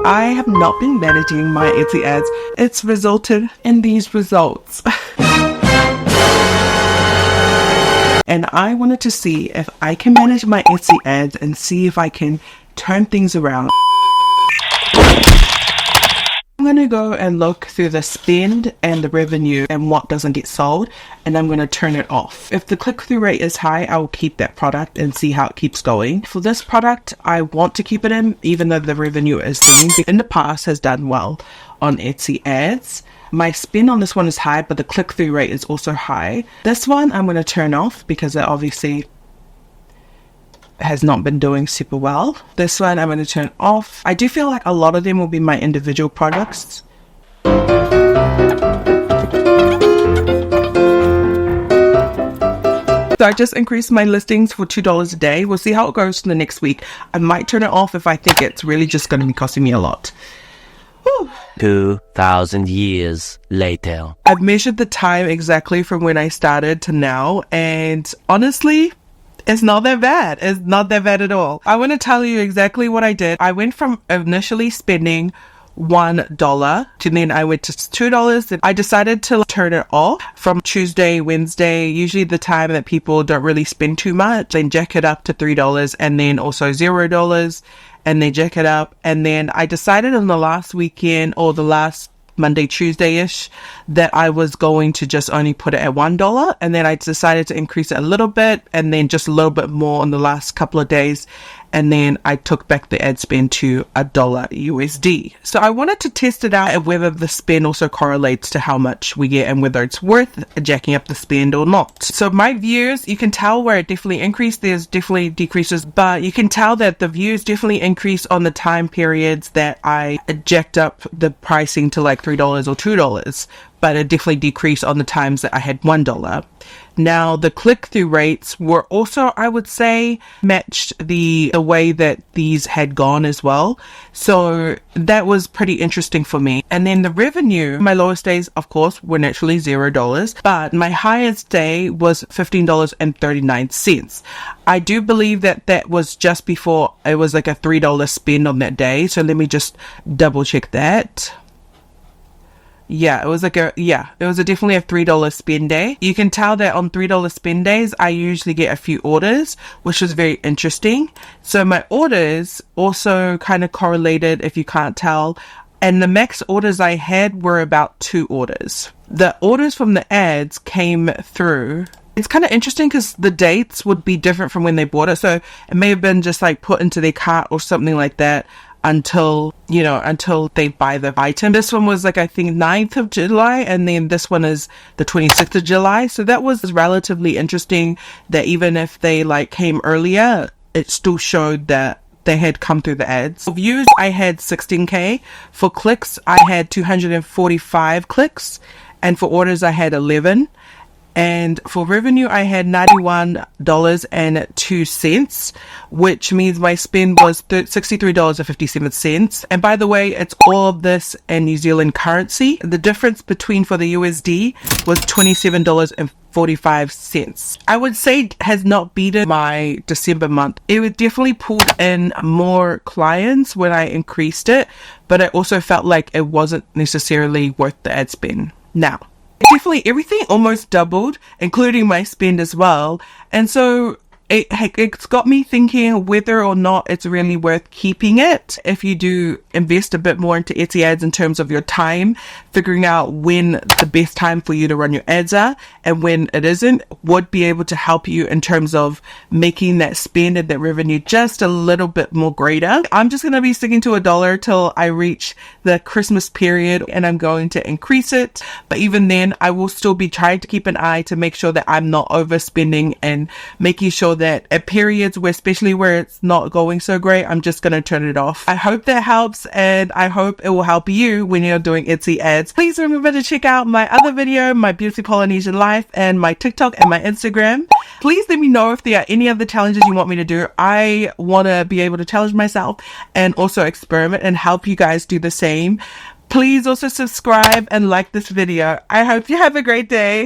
I have not been managing my Etsy ads. It's resulted in these results. And I wanted to see if I can manage my Etsy ads and see if I can turn things around. I'm going to go and look through the spend and the revenue and what doesn't get sold, and I'm going to turn it off. If the click-through rate is high, I will keep that product and see how it keeps going. For this product, I want to keep it in, even though the revenue is dipping. In the past has done well on Etsy ads. My spend on this one is high, but the click-through rate is also high. This one I'm going to turn off because it obviously has not been doing super well. This one I'm going to turn off. I do feel like a lot of them will be my individual products. So I just increased my listings for $2 a day. We'll see how it goes for the next week. I might turn it off if I think it's really just going to be costing me a lot. Whew. 2,000 years later. I've measured the time exactly from when I started to now, and honestly, it's not that bad. It's not that bad at all. I want to tell you exactly what I did. I went from initially spending $1 to then I went to $2. And I decided to turn it off from Tuesday, Wednesday, usually the time that people don't really spend too much, and jack it up to $3 and then also $0 and they jack it up. And then I decided on the last weekend or the last Monday, Tuesday-ish, that I was going to just only put it at $1, and then I decided to increase it a little bit and then just a little bit more on the last couple of days, and then I took back the ad spend to $1 USD. So I wanted to test it out and whether the spend also correlates to how much we get and whether it's worth jacking up the spend or not. So my views, you can tell where it definitely increased. There's definitely decreases, but you can tell that the views definitely increased on the time periods that I jacked up the pricing to like $3 or $2, but it definitely decreased on the times that I had $1. Now, the click-through rates were also, I would say, matched the way that these had gone as well. So that was pretty interesting for me. And then the revenue, my lowest days, of course, were naturally $0, but my highest day was $15.39. I do believe that that was just before it was like a $3 spend on that day. So let me just double check that. Yeah, it was definitely a $3 spend day. You can tell that on $3 spend days, I usually get a few orders, which was very interesting. So my orders also kind of correlated, if you can't tell, and the max orders I had were about 2 orders. The orders from the ads came through. It's kind of interesting because the dates would be different from when they bought it. So it may have been just like put into their cart or something like that until they buy the item. This one was like, I think 9th of July, and then this one is the 26th of July. So that was relatively interesting that even if they like came earlier, it still showed that they had come through the ads. For views, I had 16K. For clicks, I had 245 clicks. And for orders, I had 11. And for revenue, I had $91.02, which means my spend was $63.57. And by the way, it's all of this in New Zealand currency. The difference between for the USD was $27.45. I would say has not beaten my December month. It would definitely pulled in more clients when I increased it, but I also felt like it wasn't necessarily worth the ad spend. Now, definitely everything almost doubled, including my spend as well. And so it's got me thinking whether or not it's really worth keeping it. If you do invest a bit more into Etsy ads in terms of your time, figuring out when the best time for you to run your ads are and when it isn't, would be able to help you in terms of making that spend and that revenue just a little bit more greater. I'm just going to be sticking to $1 till I reach the Christmas period, and I'm going to increase it. But even then, I will still be trying to keep an eye to make sure that I'm not overspending and making sure that at periods where, especially where it's not going so great, I'm just going to turn it off. I hope that helps, and I hope it will help you when you're doing Etsy ads. Please remember to check out my other video, my Beautifully Polynesian Life, and my TikTok and my Instagram. Please let me know if there are any other challenges you want me to do. I want to be able to challenge myself and also experiment and help you guys do the same. Please also subscribe and like this video. I hope you have a great day.